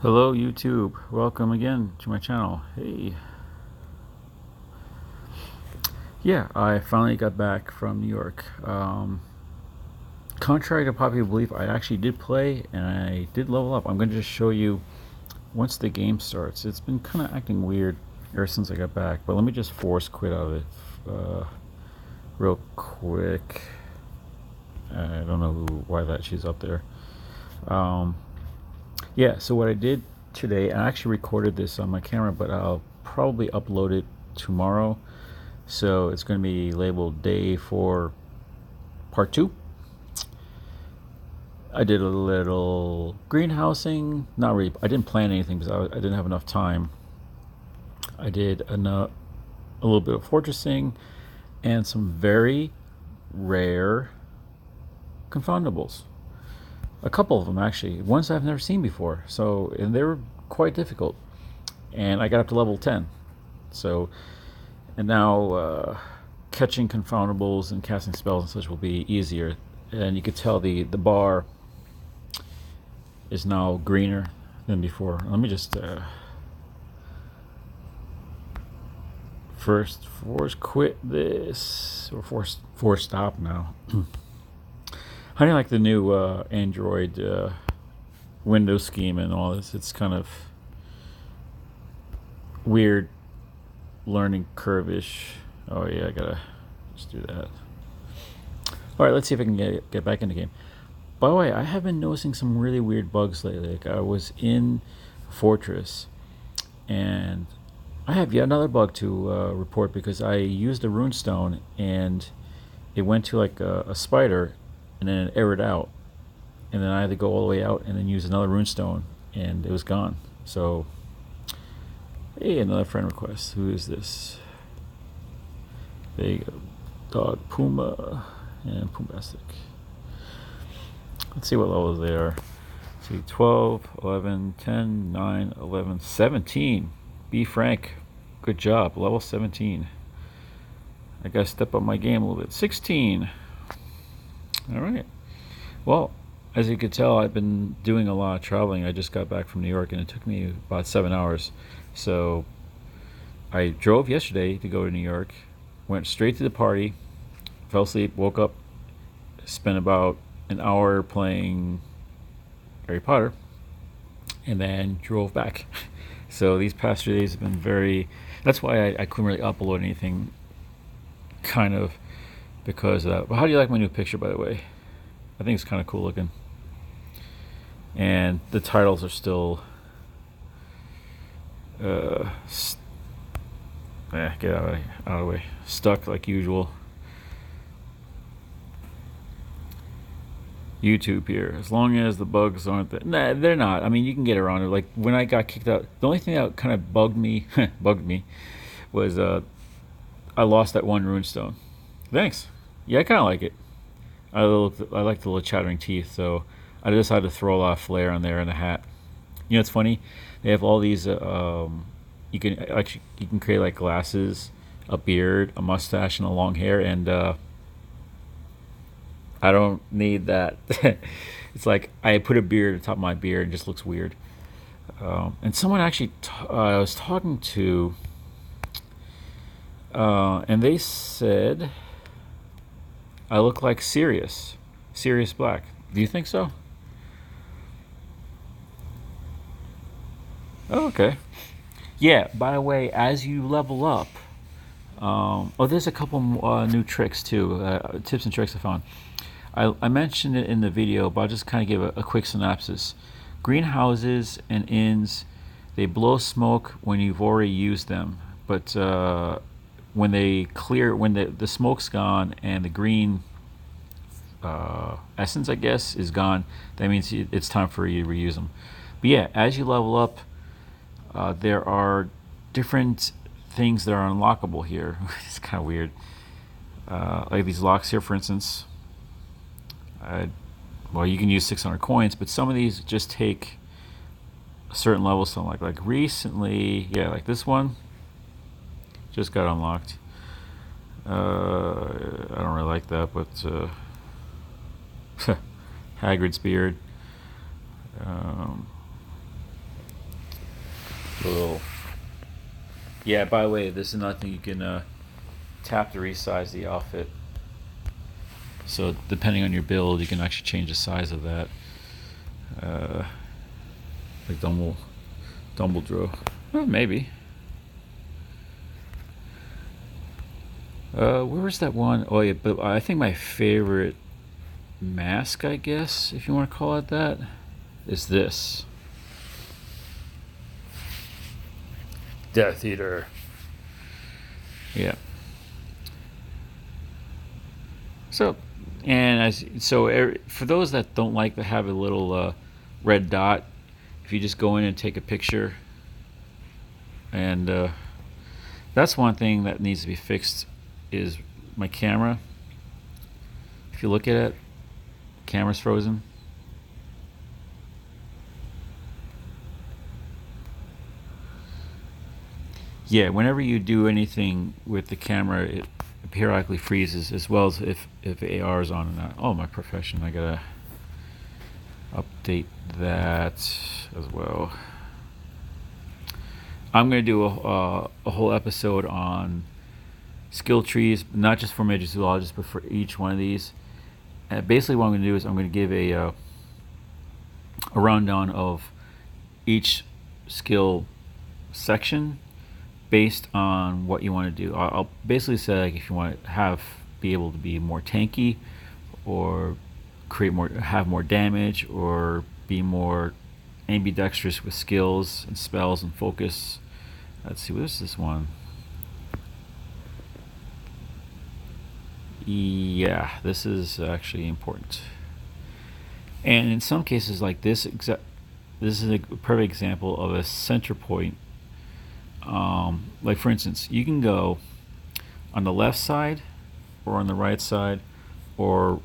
Hello YouTube, welcome again to my channel. Hey, yeah, I finally got back from New York. Contrary to popular belief, I actually did play and I did level up. I'm going to just show you once the game starts. It's been kind of acting weird ever since I got back, but let me just force quit out of it real quick. I don't know why that she's up there. Yeah, so what I did today, I actually recorded this on my camera, but I'll probably upload it tomorrow. So it's going to be labeled day 4 part 2. I did a little greenhousing. Not really, I didn't plan anything because I didn't have enough time. I did a little bit of fortressing and some very rare confoundables. A couple of them actually, ones I've never seen before. And they were quite difficult. And I got up to level 10. So, and now catching confoundables and casting spells and such will be easier. And you could tell the bar is now greener than before. Let me just first force quit this, or force stop now. How do you like the new Android window scheme and all this? It's kind of weird, learning curve-ish. Oh yeah, I gotta just do that. All right, let's see if I can get back in the game. By the way, I have been noticing some really weird bugs lately. Like I was in Fortress, and I have yet another bug to report because I used a runestone and it went to like a spider, and then it errored out, and then I had to go all the way out and then use another runestone, and it was gone. So, hey, another friend request. Who is this? There you go. Dog Puma and Pumbastic. Let's see what levels they are. Let's see, 12, 11, 10, 9, 11, 17. Be frank. Good job. Level 17. I gotta step up my game a little bit. 16. All right. Well, as you could tell, I've been doing a lot of traveling. I just got back from New York and it took me about 7 hours. So I drove yesterday to go to New York, went straight to the party, fell asleep, woke up, spent about an hour playing Harry Potter, and then drove back. So these past 3 days have been very. That's why I couldn't really upload anything, kind of, because of that. But how do you like my new picture, by the way? I think it's kind of cool looking. And the titles are still. Get out of the way. Stuck like usual. YouTube here. As long as the bugs aren't there. Nah, they're not. I mean, you can get around it. Like when I got kicked out, the only thing that kind of bugged me, was I lost that one runestone. Thanks. Yeah, I kind of like it. I like the little chattering teeth, so I decided to throw a lot of flair on there in the hat. You know, it's funny. They have all these. You can create like glasses, a beard, a mustache, and a long hair, and I don't need that. It's like I put a beard on top of my beard and it just looks weird. And someone actually I was talking to, and they said I look like Sirius Black. Do you think so? Oh, okay. Yeah. By the way, as you level up, there's a couple new tricks too, tips and tricks I found. I mentioned it in the video, but I'll just kind of give a quick synopsis. Greenhouses and inns, they blow smoke when you've already used them, but when they clear, when the smoke's gone and the green essence, I guess, is gone, that means it's time for you to reuse them. But yeah, as you level up, there are different things that are unlockable here. It's kind of weird. Like these locks here, for instance. Well, you can use 600 coins, but some of these just take a certain level. So like recently, yeah, like this one just got unlocked. I don't really like that, but Hagrid's beard. Yeah, by the way, this is another thing you can tap to resize the outfit. So depending on your build, you can actually change the size of that. Uh, like Dumbledore. Well, maybe. Where was that one? Oh yeah, but I think my favorite mask, I guess, if you want to call it that, is this. Death Eater. Yeah. So, and for those that don't like to have a little red dot, if you just go in and take a picture, and that's one thing that needs to be fixed, is my camera. If you look at it, camera's frozen. Yeah, whenever you do anything with the camera, it periodically freezes, as well as if AR is on or not. Oh, my profession, I gotta update that as well. I'm gonna do a whole episode on skill trees, not just for major zoologists, but for each one of these. And basically, what I'm gonna do is I'm gonna give a rundown of each skill section based on what you want to do. I'll basically say, like, if you want to be able to be more tanky, or have more damage, or be more ambidextrous with skills and spells and focus. Let's see, what is this one? Yeah, this is actually important. And in some cases like this, this is a perfect example of a center point. Like, for instance, you can go on the left side or on the right side, or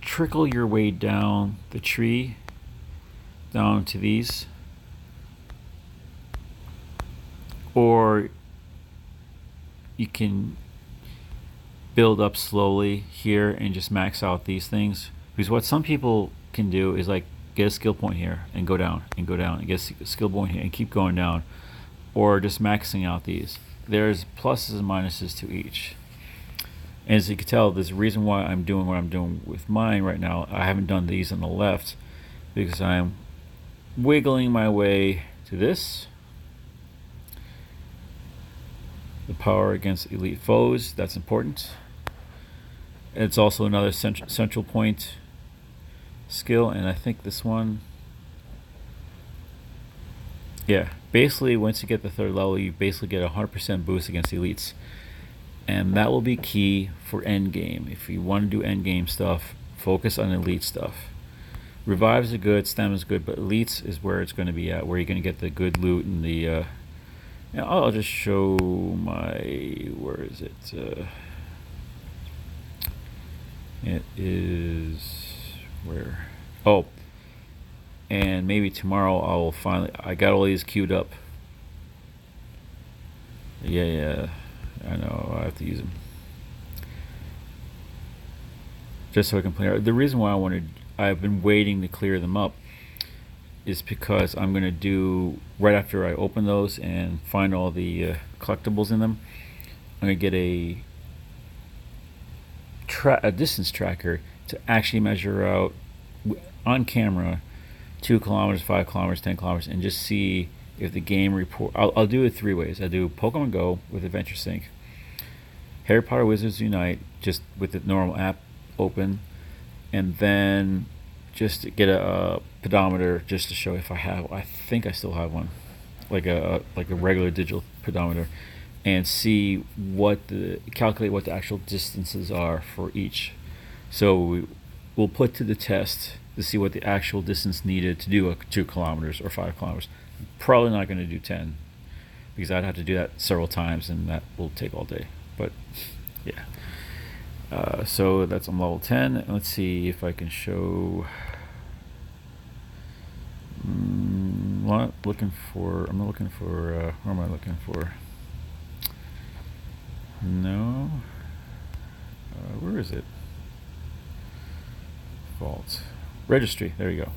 trickle your way down the tree down to these, or you can build up slowly here and just max out these things. Because what some people can do is, like, get a skill point here and go down and go down and get a skill point here and keep going down, or just maxing out these. There's pluses and minuses to each. And as you can tell, there's a reason why I'm doing what I'm doing with mine right now. I haven't done these on the left because I'm wiggling my way to this. The power against elite foes, that's important. It's also another central point skill, and I think this one, yeah, basically once you get the third level, you basically get a 100% boost against elites, and that will be key for end game. If you want to do end game stuff, focus on elite stuff. Revives are good, stamina is good, but elites is where it's going to be at, where you're going to get the good loot and the I'll just show where is it? It is where? Oh, and maybe tomorrow I got all these queued up. Yeah, I know, I have to use them. Just so I can play. The reason why I've been waiting to clear them up is because I'm going to do, right after I open those and find all the collectibles in them, I'm going to get a distance tracker to actually measure out on camera 2 kilometers, 5 kilometers, 10 kilometers, and just see if the game report. I'll do it 3 ways. I do Pokemon Go with Adventure Sync, Harry Potter Wizards Unite just with the normal app open, and then just get a pedometer just to show if I think I still have one, like a regular digital pedometer, and calculate what the actual distances are for each. So we'll put to the test to see what the actual distance needed to do 2 kilometers or 5 kilometers. Probably not going to do 10 because I'd have to do that several times and that will take all day. But yeah. So that's on level 10. Let's see if I can show. I'm not looking for. Where am I looking for? No. Where is it? Vault. Registry. There you go.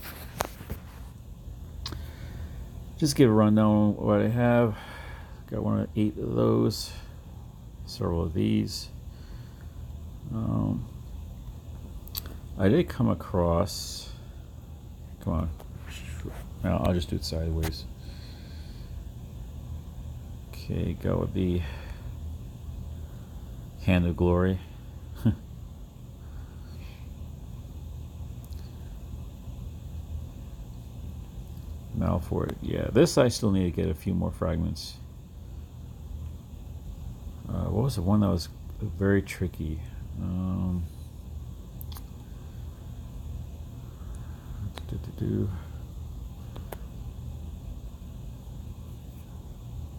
Just give a rundown of what I have. Got 8 of those. Several of these. I did come across. Come on. No, I'll just do it sideways. Okay, go with the Hand of Glory. Malfoy. Yeah, this I still need to get a few more fragments. What was the one that was very tricky? Oh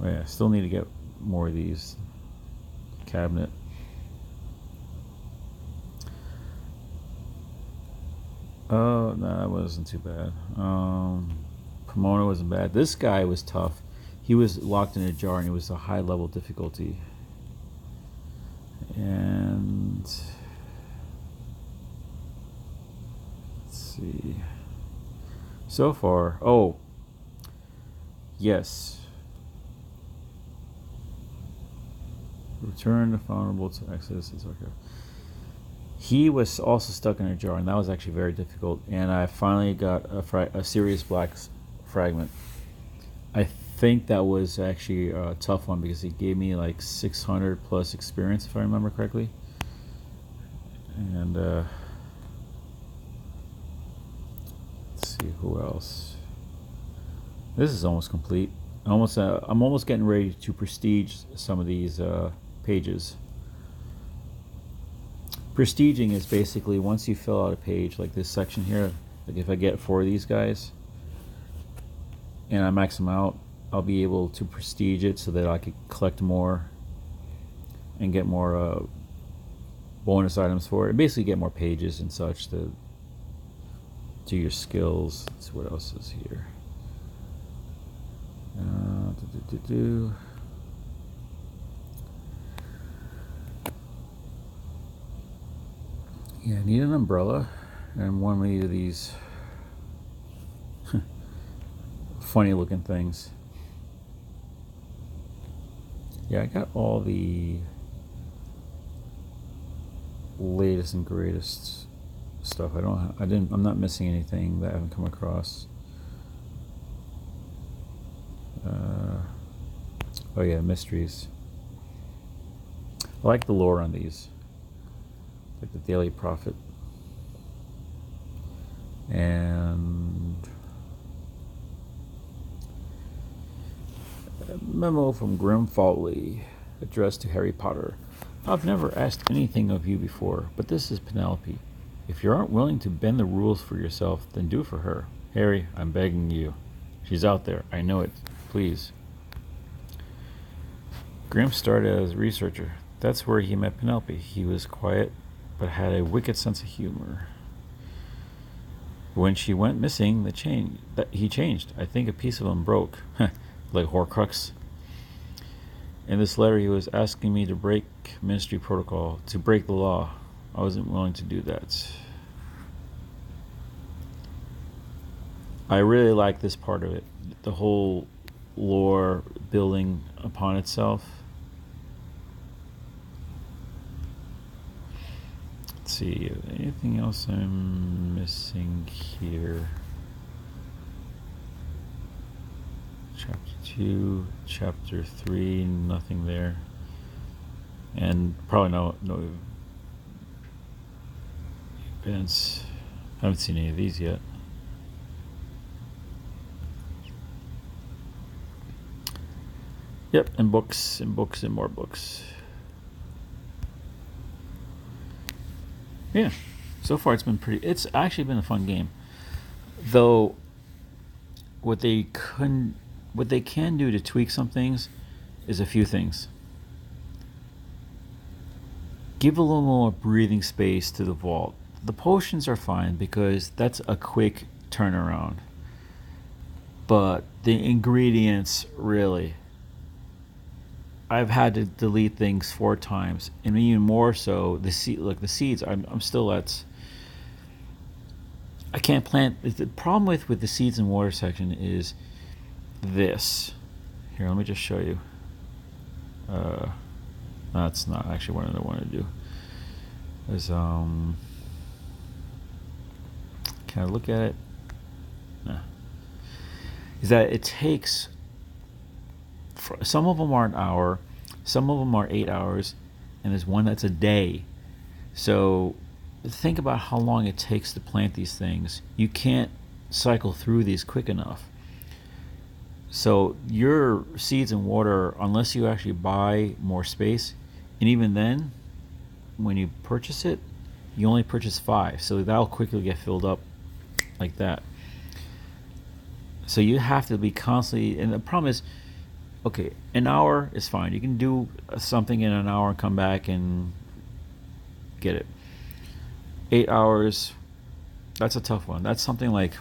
yeah, still need to get more of these. Cabinet. Oh, no, that wasn't too bad. Pomona wasn't bad. This guy was tough. He was locked in a jar, and it was a high level difficulty. And let's see. So far, oh, yes. Return the vulnerable to access. It's okay. He was also stuck in a jar, and that was actually very difficult. And I finally got a Sirius Black fragment. I think that was actually a tough one because he gave me like 600 plus experience, if I remember correctly. And let's see who else. This is almost complete. I'm almost getting ready to prestige some of these pages. Prestiging is basically once you fill out a page, like this section here, like if I get 4 of these guys and I max them out, I'll be able to prestige it so that I could collect more and get more bonus items for it. And basically get more pages and such to do your skills. Let's see what else is here. Yeah, I need an umbrella and one of these funny looking things. Yeah, I got all the latest and greatest stuff. I'm not missing anything that I haven't come across. Oh yeah, mysteries. I like the lore on these, like the Daily Prophet and a memo from Grim Fawley addressed to Harry Potter. I've never asked anything of you before, but this is Penelope. If you aren't willing to bend the rules for yourself, then do for her. Harry, I'm begging you. She's out there. I know it. Please. Grim started as a researcher. That's where he met Penelope. He was quiet, but had a wicked sense of humor. When she went missing, he changed. I think a piece of him broke, like Horcrux. In this letter, he was asking me to break ministry protocol, to break the law. I wasn't willing to do that. I really like this part of it. The whole lore building upon itself. Let's see, anything else I'm missing here? Chapter 2, Chapter 3, nothing there. And probably no events. I haven't seen any of these yet. Yep, and books, and books, and more books. Yeah, so far it's actually been a fun game. Though, what they can do to tweak some things is a few things. Give a little more breathing space to the vault. The potions are fine because that's a quick turnaround. But the ingredients, really, I've had to delete things 4 times, and even more so the seeds. I'm still at. I can't plant. The problem with the seeds and water section is this. Here, let me just show you. That's not actually what I want to do. Is can I look at it? No. Is that it takes, some of them are an hour, some of them are 8 hours, and there's one that's a day. So think about how long it takes to plant these things. You can't cycle through these quick enough. So your seeds and water, unless you actually buy more space, and even then, when you purchase it, you only purchase 5, so that'll quickly get filled up like that. So you have to be constantly, and the problem is, okay, an hour is fine. You can do something in an hour and come back and get it. 8 hours, that's a tough one. That's something like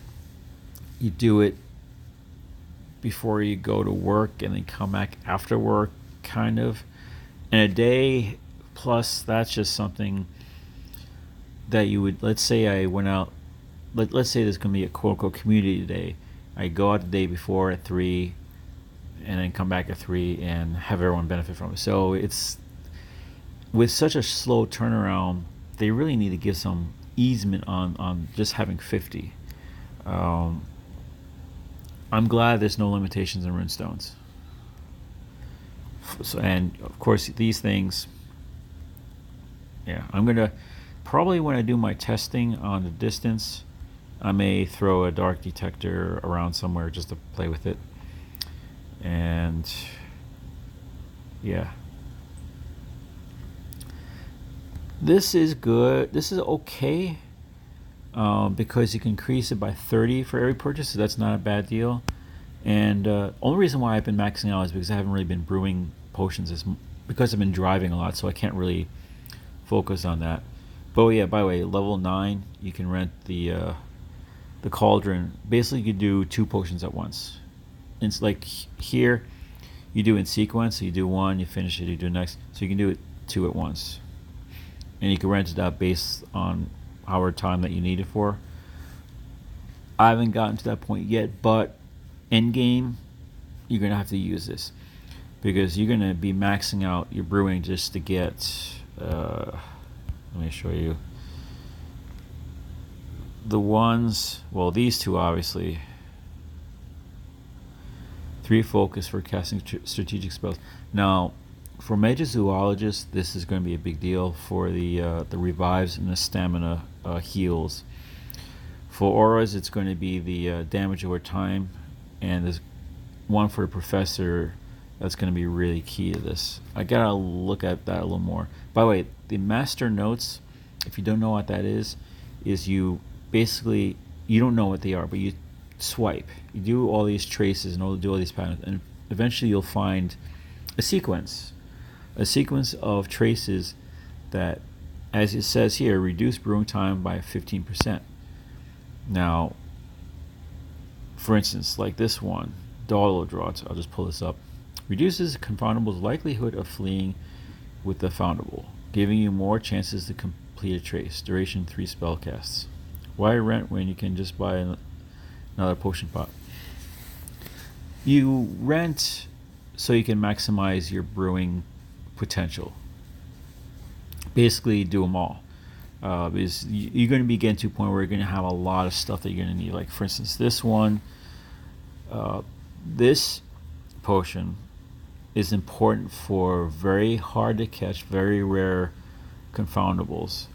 you do it before you go to work and then come back after work, kind of. And a day plus, that's just something that you would, let's say I went out, let's say there's going to be a quote-unquote community day. I go out the day before at 3 and then come back at 3 and have everyone benefit from it. So it's, with such a slow turnaround, they really need to give some easement on just having 50. I'm glad there's no limitations in runestones. So, and of course these things, yeah, I'm gonna probably, when I do my testing on the distance, I may throw a dark detector around somewhere just to play with it. And yeah, this is good. This is okay, because you can increase it by 30 for every purchase, so that's not a bad deal. And only reason why I've been maxing out is because I haven't really been brewing potions, because I've been driving a lot, so I can't really focus on that. But yeah, by the way, level 9, you can rent the cauldron. Basically, you can do 2 potions at once. And it's like here, you do in sequence. So you do 1, you finish it, you do next. So you can do it 2 at once. And you can rent it out based on hour time that you need it for. I haven't gotten to that point yet, but end game, you're gonna have to use this, because you're gonna be maxing out your brewing just to get. Let me show you the ones. Well, these 2 obviously. 3 focus for casting strategic spells. Now, for Magizoologists, this is going to be a big deal for the revives and the stamina heals. For auras, it's going to be the damage over time, and there's one for the professor that's going to be really key to this. I gotta look at that a little more. By the way, the master notes, if you don't know what that is you basically, you don't know what they are, but you swipe. You do all these traces and do all these patterns, and eventually you'll find a sequence of traces that, as it says here, reduce brewing time by 15%. Now, for instance, like this one, Dawdle Draught, I'll just pull this up, reduces Confoundable's likelihood of fleeing with the Foundable, giving you more chances to complete a trace. Duration 3 spell casts. Why rent when you can just buy another potion pot? You rent so you can maximize your brewing potential. Basically, do them all. Because you're going to be getting to a point where you're going to have a lot of stuff that you're going to need. Like, for instance, this one, this potion is important for very hard to catch, very rare confoundables,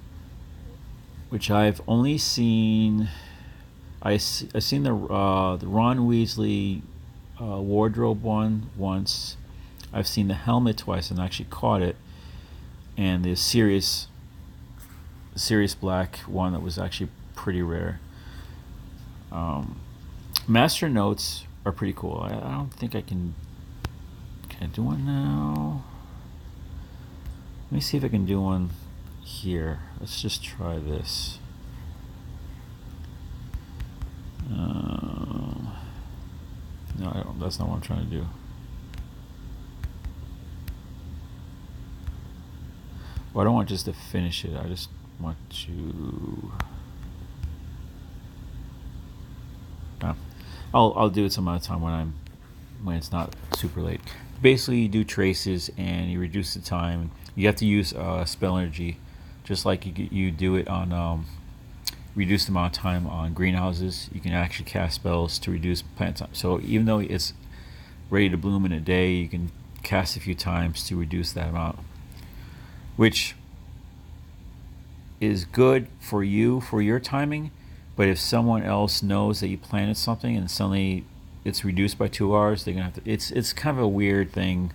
which I've only seen. I've seen the Ron Weasley wardrobe one once. I've seen the helmet twice and actually caught it, and the Sirius Black one that was actually pretty rare. Master notes are pretty cool. I don't think I can I do one now? Let me see if I can do one here. Let's just try this. No, I don't, that's not what I'm trying to do. Well, I don't want just to finish it. I just want to. I'll do it some other time when it's not super late. basically you do traces and you reduce the time. You have to use spell energy, just like you do it on reduce the amount of time on greenhouses. You can actually cast spells to reduce plant time. So even though it's ready to bloom in a day, you can cast a few times to reduce that amount, which is good for you for your timing. But if someone else knows that you planted something and suddenly it's reduced by 2 hours, they're gonna have to. It's kind of a weird thing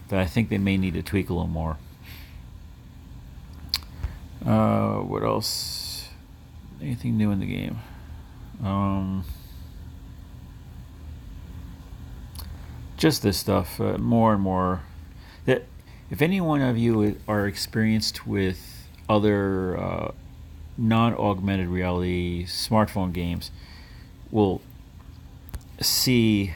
that I think they may need to tweak a little more. What else? Anything new in the game? Just this stuff, more and more. That if any one of you are experienced with other non-augmented reality smartphone games, will see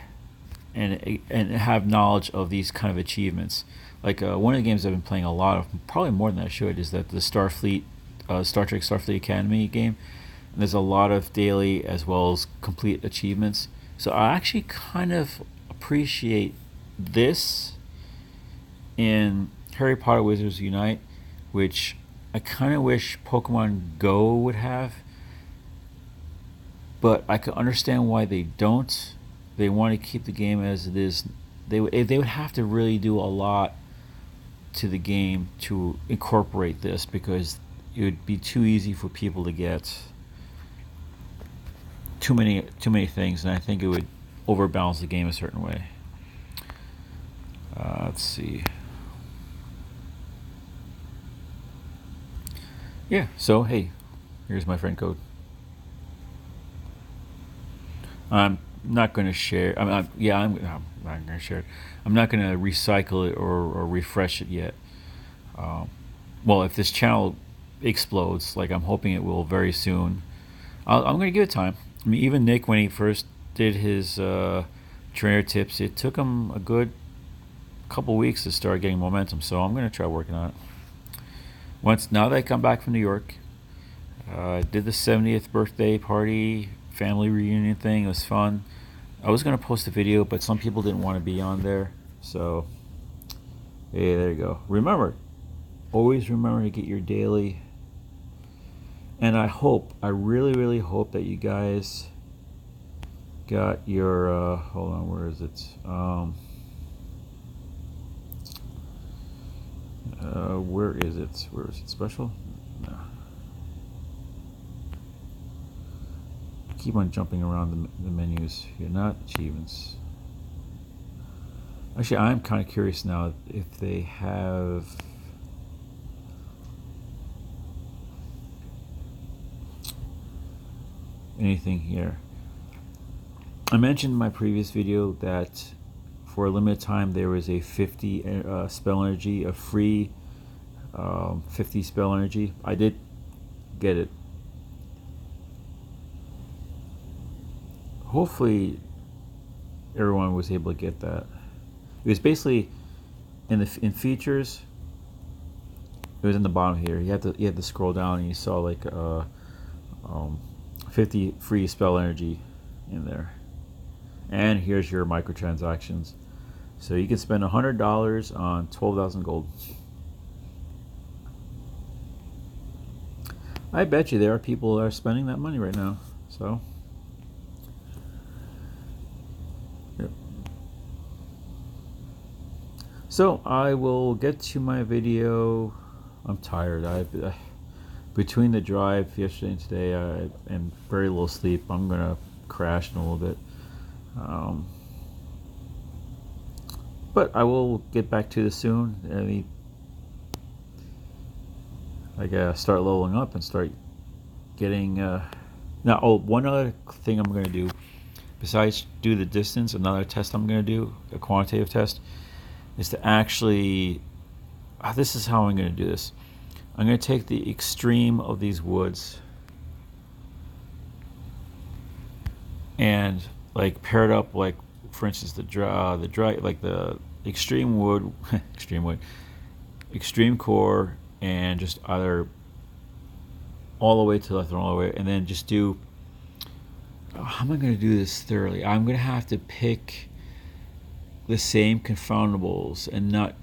and have knowledge of these kind of achievements. Like one of the games I've been playing a lot of, probably more than I should, is that the Starfleet, Star Trek Starfleet Academy game. And there's a lot of daily as well as complete achievements. So I actually kind of appreciate this in Harry Potter Wizards Unite, which I kind of wish Pokemon Go would have, but I can understand why they don't. They want to keep the game as it is. They would have to really do a lot to the game to incorporate this, because it would be too easy for people to get too many things, and I think it would overbalance the game a certain way. Let's see. Yeah, so hey, here's my friend code. I'm not going to share. I'm not going to share it. I'm not going to recycle it or refresh it yet. Well, if this channel explodes, like I'm hoping it will very soon, I'm going to give it time. I mean, even Nick, when he first did his trainer tips, it took him a good couple weeks to start getting momentum. So I'm going to try working on it. Now that I come back from New York, I did the 70th birthday party, family reunion thing. It was fun. I was going to post a video, but some people didn't want to be on there. So, hey, there you go. Always remember to get your daily. And I really, really hope that you guys got your, hold on, where is it? Where is it? Where is it? Special? No. Keep on jumping around the menus. You're not achievements. Actually, I'm kind of curious now if they have anything here. I mentioned in my previous video that for a limited time there was a 50 spell energy, a free 50 spell energy. I did get it. Hopefully everyone was able to get that. It was basically in features. It was in the bottom here. You had to scroll down and you saw like 50 free spell energy in there. And here's your microtransactions. So you can spend $100 on 12,000 gold. I bet you there are people that are spending that money right now. So, yep. So I will get to my video. I'm tired. Between the drive yesterday and today, and very little sleep. I'm gonna crash in a little bit. But I will get back to this soon. I gotta start leveling up and start getting. Now, one other thing I'm gonna do, besides do the distance, another test I'm gonna do, a quantitative test, is to actually. This is how I'm gonna do this. I'm gonna take the extreme of these woods and like pair it up, like for instance the dry like the extreme wood extreme core, and just either all the way to the left and all the way, and then just do. How am I going to do this thoroughly? I'm going to have to pick the same confoundables and not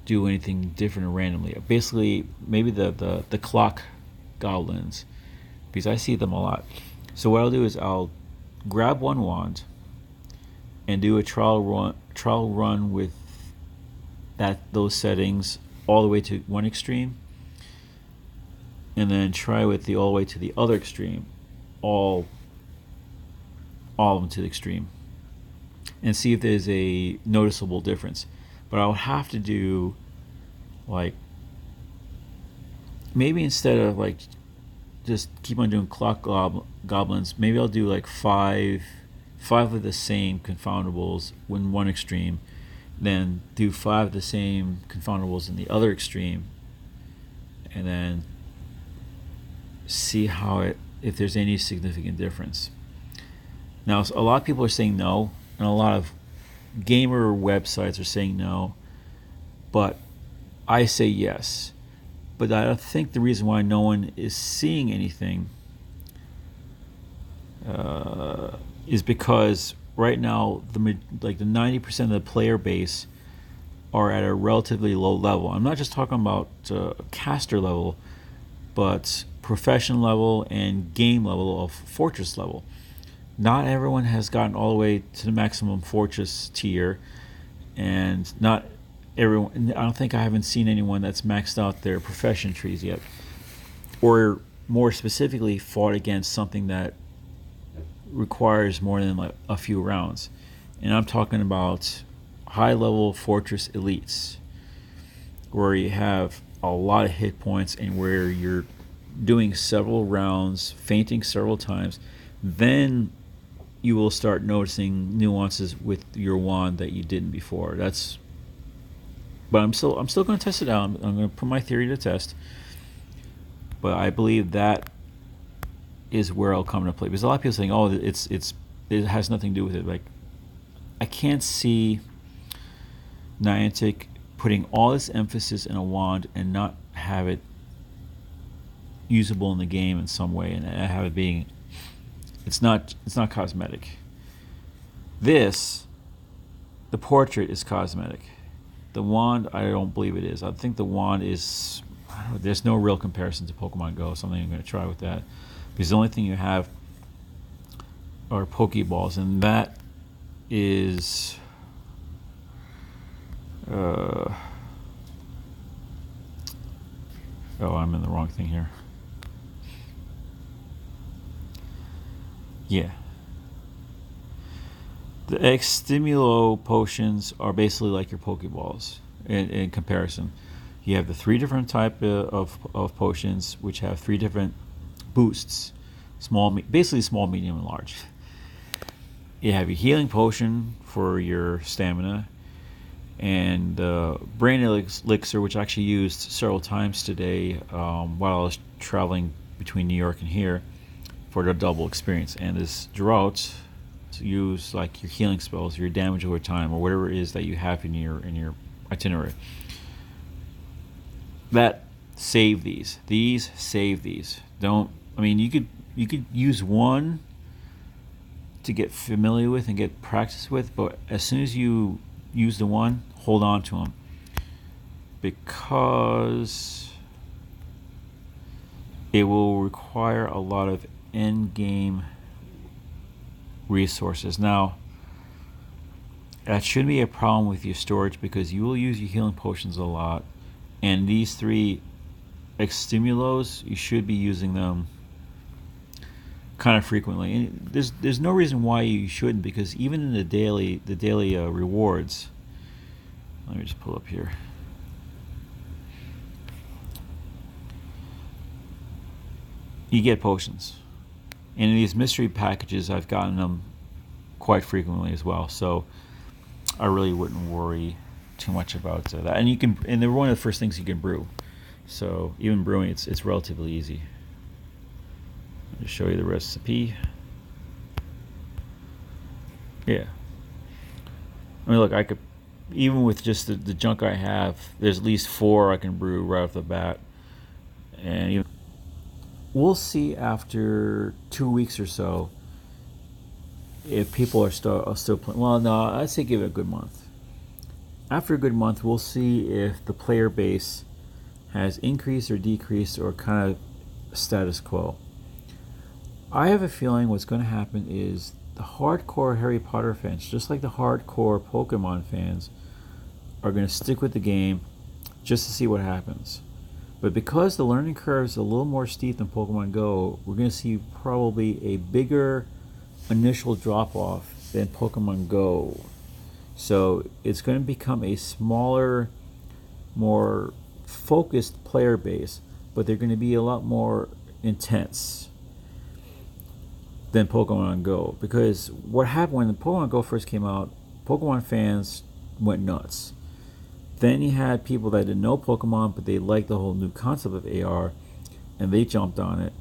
do anything different or randomly. Basically, maybe the clock goblins, because I see them a lot. So what I'll do is I'll grab one wand and do a trial run with those settings all the way to one extreme, and then try with the all the way to the other extreme, all of them to the extreme, and see if there's a noticeable difference. But I'll have to do, like, maybe instead of like just keep on doing clock goblins, maybe I'll do like five of the same confoundables in one extreme, then do 5 of the same confoundables in the other extreme, and then see if there's any significant difference. Now, a lot of people are saying no, and a lot of gamer websites are saying no, but I say yes. But I think the reason why no one is seeing anything is because right now the 90% of the player base are at a relatively low level. I'm not just talking about caster level, but profession level and game level of fortress level. Not everyone has gotten all the way to the maximum fortress tier, and not everyone. I don't think I haven't seen anyone that's maxed out their profession trees yet, or more specifically, fought against something that requires more than like a few rounds. And I'm talking about high level fortress elites, where you have a lot of hit points and where you're doing several rounds, fainting several times. Then you will start noticing nuances with your wand that you didn't before. But I'm still going to test it out. I'm going to put my theory to test. But I believe that is where I'll come into play, because a lot of people are saying, "Oh, it has nothing to do with it." Like, I can't see Niantic putting all this emphasis in a wand and not have it usable in the game in some way, and have it being it's not cosmetic. The portrait is cosmetic. The wand, I don't believe it is. I think the wand is, there's no real comparison to Pokemon Go, so I'm not even going to try with that, because the only thing you have are Pokeballs, and that is oh, I'm in the wrong thing here. Yeah. The Extimulo potions are basically like your Pokeballs in comparison. You have the 3 different type of potions, which have 3 different boosts, basically small, medium, and large. You have your healing potion for your stamina, and brain elixir, which I actually used several times today while I was traveling between New York and here for the double experience. And this drought, to use like your healing spells, your damage over time, or whatever it is that you have in your itinerary. That save these. These save these. Don't. I mean, you could use one to get familiar with and get practice with, but as soon as you use the one, hold on to them, because it will require a lot of end game resources. Now, that shouldn't be a problem with your storage, because you will use your healing potions a lot, and these 3 Extimulos, you should be using them kind of frequently. And there's no reason why you shouldn't, because even in the daily rewards, let me just pull up here. You get potions. And in these mystery packages, I've gotten them quite frequently as well. So I really wouldn't worry too much about that. And they're one of the first things you can brew. So even brewing, it's relatively easy. I'll just show you the recipe. Yeah. I mean, look, I could, even with just the junk I have, there's at least 4 I can brew right off the bat. And even we'll see after 2 weeks or so if people are still playing. Well, no, I'd say give it a good month. after a good month, we'll see if the player base has increased or decreased or kind of status quo. I have a feeling what's going to happen is the hardcore Harry Potter fans, just like the hardcore Pokemon fans, are going to stick with the game just to see what happens. But because the learning curve is a little more steep than Pokemon Go, we're going to see probably a bigger initial drop off than Pokemon Go. So it's going to become a smaller, more focused player base, but they're going to be a lot more intense than Pokemon Go. Because what happened when the Pokemon Go first came out, Pokemon fans went nuts. Then you had people that didn't know Pokemon, but they liked the whole new concept of AR, and they jumped on it.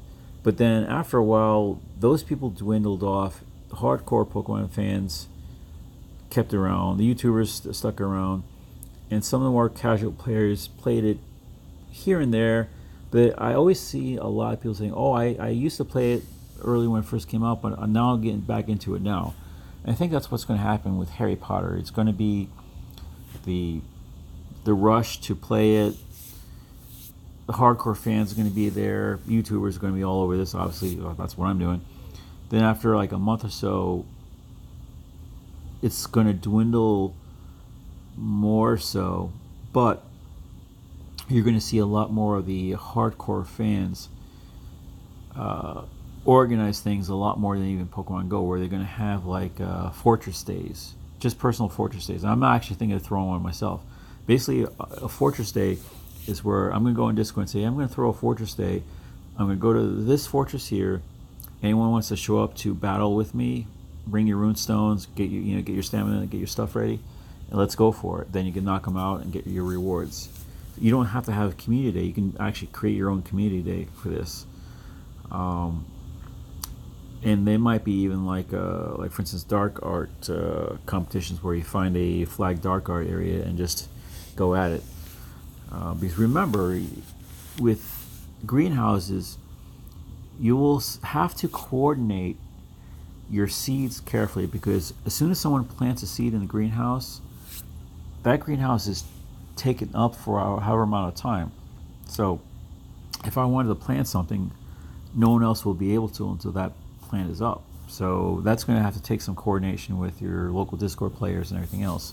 But then after a while, those people dwindled off. Hardcore Pokemon fans kept around. The YouTubers stuck around, and some of the more casual players played it here and there. But I always see a lot of people saying, "Oh, I used to play it early when it first came out, but I'm now getting back into it now." And I think that's what's going to happen with Harry Potter. It's going to be the rush to play it. The hardcore fans are going to be there. YouTubers are going to be all over this. Obviously, that's what I'm doing. Then after like a month or so, it's going to dwindle more so, but you're going to see a lot more of the hardcore fans organize things a lot more than even Pokemon Go, where they're going to have like fortress days, just personal fortress days. I'm not actually thinking of throwing one myself. Basically, a fortress day is where I'm going to go on Discord and say, I'm going to throw a fortress day. I'm going to go to this fortress here. Anyone wants to show up to battle with me, bring your rune stones, get your stamina, get your stuff ready, and let's go for it. Then you can knock them out and get your rewards. You don't have to have a community day. You can actually create your own community day for this. And they might be even like for instance, dark art competitions where you find a flagged dark art area and just go at it. Because remember, with greenhouses, you will have to coordinate your seeds carefully, because as soon as someone plants a seed in the greenhouse, that greenhouse is taken up for however amount of time. So if I wanted to plant something, no one else will be able to until that plant is up. So that's going to have to take some coordination with your local Discord players and everything else.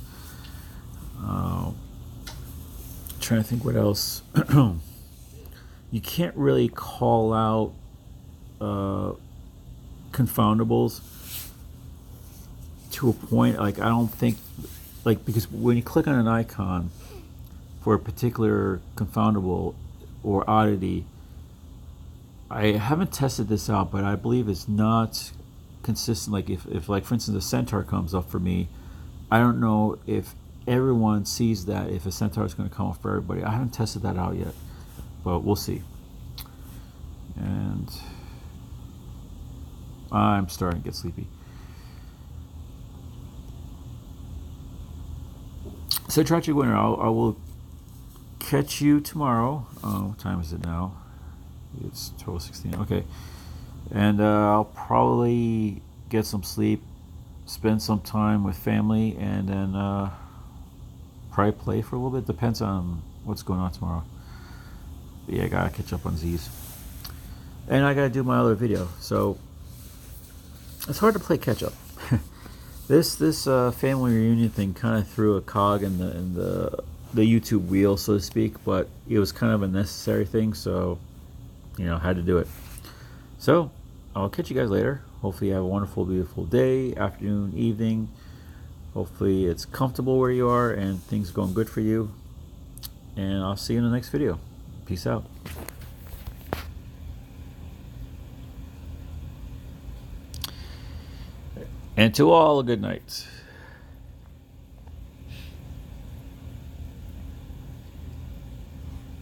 Trying to think what else. You can't really call out confoundables to a point. Like, I don't think, like, because when you click on an icon for a particular confoundable or oddity, I haven't tested this out, but I believe it's not consistent. Like if like for instance a centaur comes up for me, I don't know if everyone sees that, if a centaur is going to come up for everybody. I haven't tested that out yet, but we'll see. And I'm starting to get sleepy. So Tragic Winner, I will catch you tomorrow. What time is it now? It's 12:16. Okay, and I'll probably get some sleep, spend some time with family, and then probably play for a little bit. Depends on what's going on tomorrow. But yeah, I gotta catch up on Z's, and I gotta do my other video. So it's hard to play catch up. This family reunion thing kind of threw a cog in the YouTube wheel, so to speak. But it was kind of a necessary thing, so had to do it. So I'll catch you guys later. Hopefully you have a wonderful, beautiful day, afternoon, evening. Hopefully it's comfortable where you are and things are going good for you. And I'll see you in the next video. Peace out. And to all, a good night.